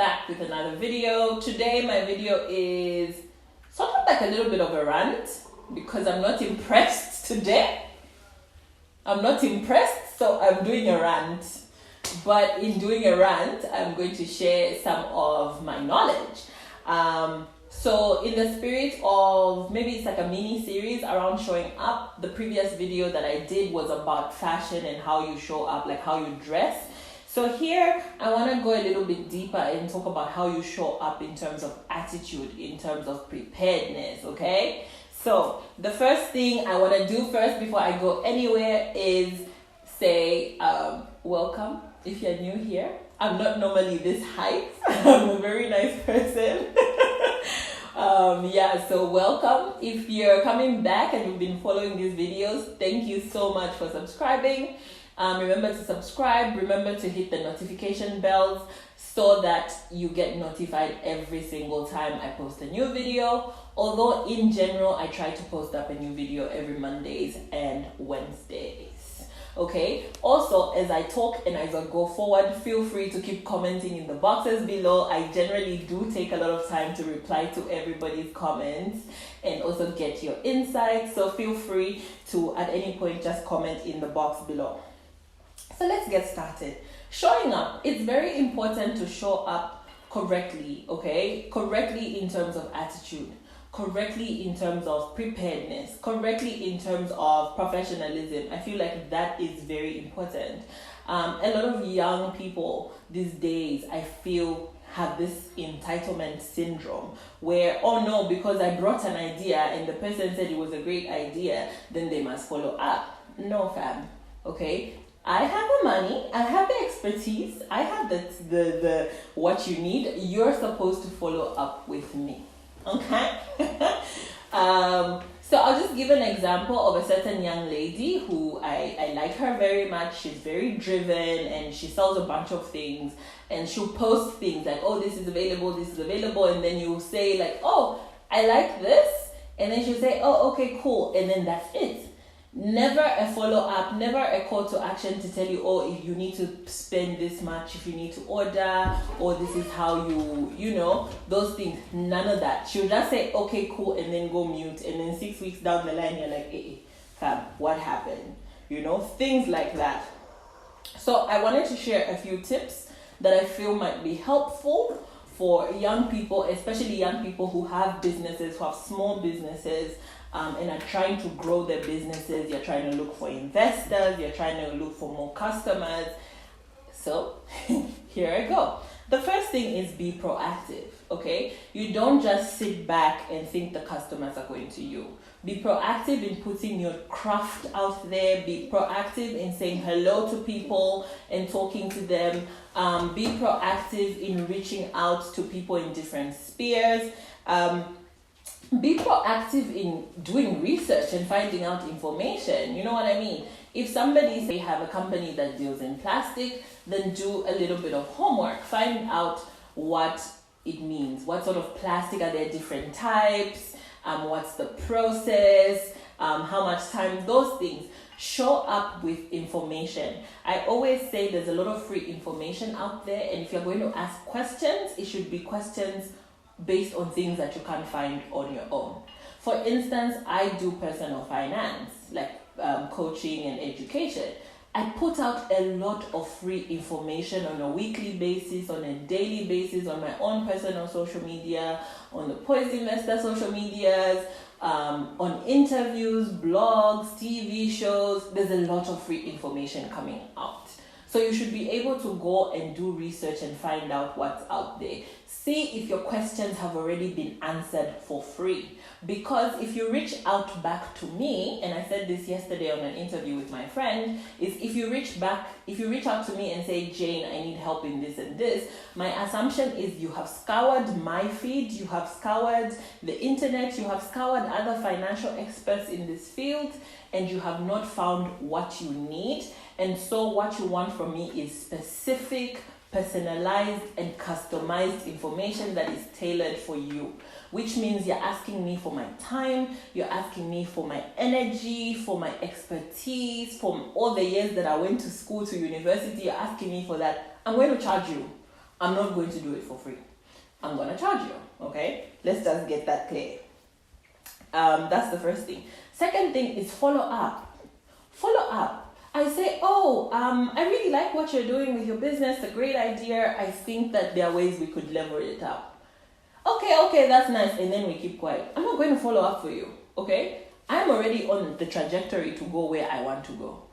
back with another video. Today my video is sort of like a little bit of a rant because I'm not impressed today. I'm not impressed, so I'm doing a rant. But in doing a rant, I'm going to share some of my knowledge. So in the spirit of, maybe it's like a mini series around showing up. The previous video that I did was about fashion and how you show up, like how you dress. So here, I want to go a little bit deeper and talk about how you show up in terms of attitude, in terms of preparedness, okay? So the first thing I want to do first before I go anywhere is say welcome if you're new here. I'm not normally this height. I'm a very nice person. So welcome. If you're coming back and you've been following these videos, thank you so much for subscribing. Remember to subscribe, remember to hit the notification bells so that you get notified every single time I post a new video. Although in general, I try to post up a new video every Mondays and Wednesdays. Okay, also as I talk and as I go forward, feel free to keep commenting in the boxes below. I generally do take a lot of time to reply to everybody's comments and also get your insights, so feel free to at any point just comment in the box below. So let's get started. Showing up, it's very important to show up correctly, okay? Correctly in terms of attitude, correctly in terms of preparedness, correctly in terms of professionalism. I feel like that is very important. A lot of young people these days, I feel, have this entitlement syndrome where, oh no, because I brought an idea and the person said it was a great idea, then they must follow up. No, fam, okay? I have the money, I have the expertise, I have the what you need. You're supposed to follow up with me. Okay? So I'll just give an example of a certain young lady who I like her very much. She's very driven and she sells a bunch of things, and she'll post things like, oh, this is available, and then you'll say like, oh, I like this, and then she'll say, oh, okay, cool, and then that's it. Never a follow-up, never a call to action to tell you, oh, if you need to spend this much, if you need to order, or this is how you know, those things. None of that. She'll just say, okay, cool, and then go mute. And then 6 weeks down the line, you're like, hey, fam, what happened? You know, things like that. So I wanted to share a few tips that I feel might be helpful for young people, especially young people who have businesses, who have small businesses, and are trying to grow their businesses. You're trying to look for investors, you're trying to look for more customers. So here I go. The first thing is be proactive, okay? You don't just sit back and think the customers are going to you. Be proactive in putting your craft out there. Be proactive in saying hello to people and talking to them. Be proactive in reaching out to people in different spheres. Be proactive in doing research and finding out information. You know what I mean? If somebody they have a company that deals in plastic, then do a little bit of homework. Find out what it means. What sort of plastic are there? Different types. What's the process? How much time? Those things. Show up with information. I always say there's a lot of free information out there, and if you're going to ask questions, it should be questions based on things that you can't find on your own. For instance, I do personal finance, like coaching and education. I put out a lot of free information on a weekly basis, on a daily basis, on my own personal social media, on the Poised Investor social medias, on interviews, blogs, TV shows. There's a lot of free information coming out. So you should be able to go and do research and find out what's out there. See if your questions have already been answered for free. Because if you reach out back to me, and I said this yesterday on an interview with my friend, is if you reach out to me and say, Jane, I need help in this and this, my assumption is you have scoured my feed, you have scoured the internet, you have scoured other financial experts in this field, and you have not found what you need. And so what you want from me is specific, personalized and customized information that is tailored for you, which means you're asking me for my time, you're asking me for my energy, for my expertise, from all the years that I went to school, to university. You're asking me for that. I'm going to charge you. I'm not going to do it for free. I'm going to charge you. Okay? Let's just get that clear. That's the first thing. Second thing is follow up. Follow up. I say, I really like what you're doing with your business. A great idea. I think that there are ways we could level it up. Okay, that's nice. And then we keep quiet. I'm not going to follow up for you. Okay? I'm already on the trajectory to go where I want to go.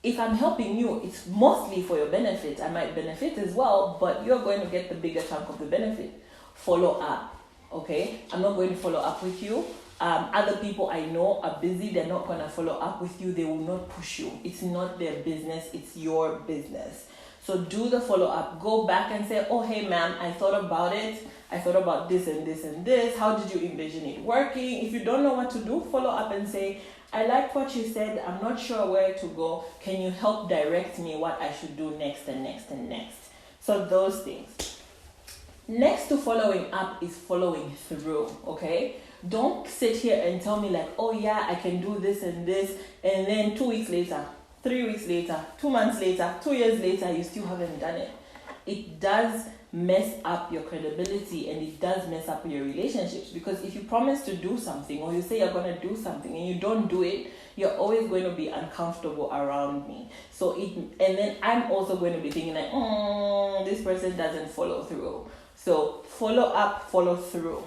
If I'm helping you, it's mostly for your benefit. I might benefit as well, but you're going to get the bigger chunk of the benefit. Follow up. Okay? I'm not going to follow up with you. Other people I know are busy. They're not going to follow up with you. They will not push you. It's not their business. It's your business. So do the follow up. Go back and say, oh, hey, ma'am, I thought about it. I thought about this and this and this. How did you envision it working? If you don't know what to do, follow up and say, I like what you said. I'm not sure where to go. Can you help direct me what I should do next and next and next? So those things. Next to following up is following through, okay? Don't sit here and tell me like, oh yeah, I can do this and this. And then 2 weeks later, 3 weeks later, 2 months later, 2 years later, you still haven't done it. It does mess up your credibility and it does mess up your relationships, because if you promise to do something or you say you're going to do something and you don't do it, you're always going to be uncomfortable around me. And then I'm also going to be thinking like, this person doesn't follow through. So follow up, follow through.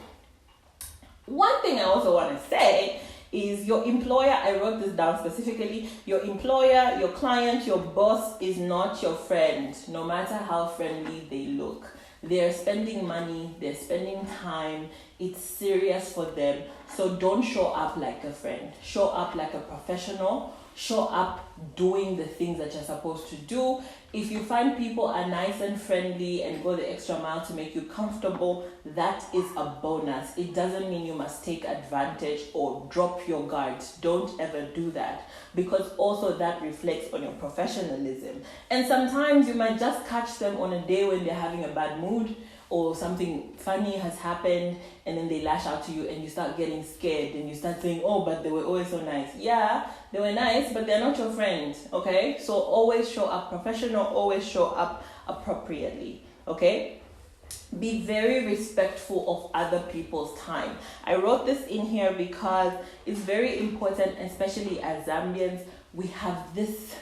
One thing I also want to say is your employer, I wrote this down specifically, your employer, your client, your boss is not your friend, no matter how friendly they look. They're spending money, they're spending time, it's serious for them. So don't show up like a friend. Show up like a professional. Show up doing the things that you're supposed to do. If you find people are nice and friendly and go the extra mile to make you comfortable, that is a bonus. It doesn't mean you must take advantage or drop your guard. Don't ever do that, because also that reflects on your professionalism. And sometimes you might just catch them on a day when they're having a bad mood or something funny has happened, and then they lash out to you and you start getting scared and you start saying, oh, but they were always so nice. Yeah, they were nice, but they're not your friend, okay? So always show up professional, always show up appropriately, okay? Be very respectful of other people's time. I wrote this in here because it's very important, especially as Zambians. We have this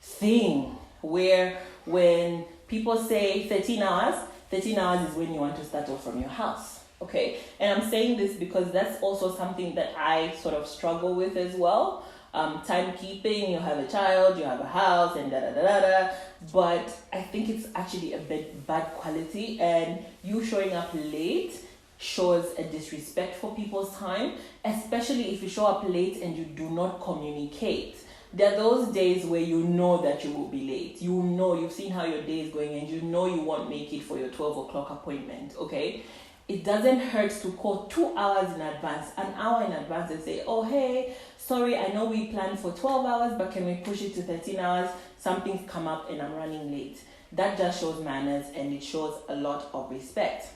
thing where when people say 13 hours is when you want to start off from your house, okay? And I'm saying this because that's also something that I sort of struggle with as well. Timekeeping, you have a child, you have a house, and da-da-da-da-da. But I think it's actually a bit bad quality, and you showing up late shows a disrespect for people's time, especially if you show up late and you do not communicate. There are those days where you know that you will be late. You know, you've seen how your day is going and you know you won't make it for your 12 o'clock appointment, okay? It doesn't hurt to call 2 hours in advance, an hour in advance, and say, oh, hey, sorry, I know we planned for 12 hours, but can we push it to 13 hours? Something's come up and I'm running late. That just shows manners and it shows a lot of respect.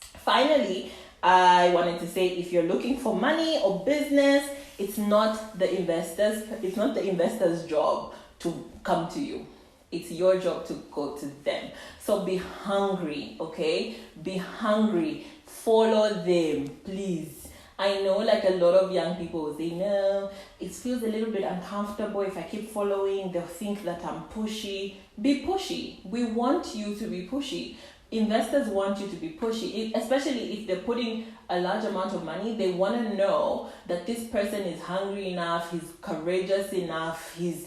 Finally, I wanted to say, if you're looking for money or business, it's not the investor's job to come to you. It's your job to go to them. So be hungry, okay? Be hungry. Follow them, please. I know like a lot of young people will say, no, it feels a little bit uncomfortable. If I keep following, they'll think that I'm pushy. Be pushy. We want you to be pushy. Investors want you to be pushy, especially if they're putting a large amount of money. They want to know that this person is hungry enough, he's courageous enough, he's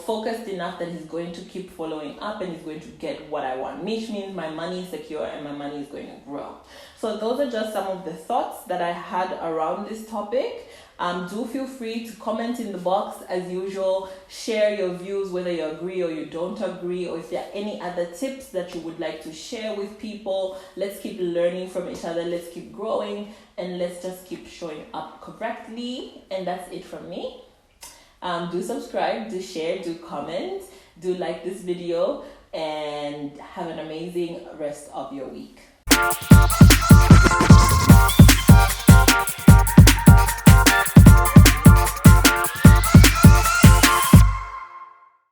focused enough that he's going to keep following up and he's going to get what I want, which means my money is secure and my money is going to grow. So those are just some of the thoughts that I had around this topic. Do feel free to comment in the box as usual. Share your views, whether you agree or you don't agree, or if there are any other tips that you would like to share with people. Let's keep learning from each other. Let's keep growing, and let's just keep showing up correctly. And that's it from me. Do subscribe, do share, do comment, do like this video, and have an amazing rest of your week.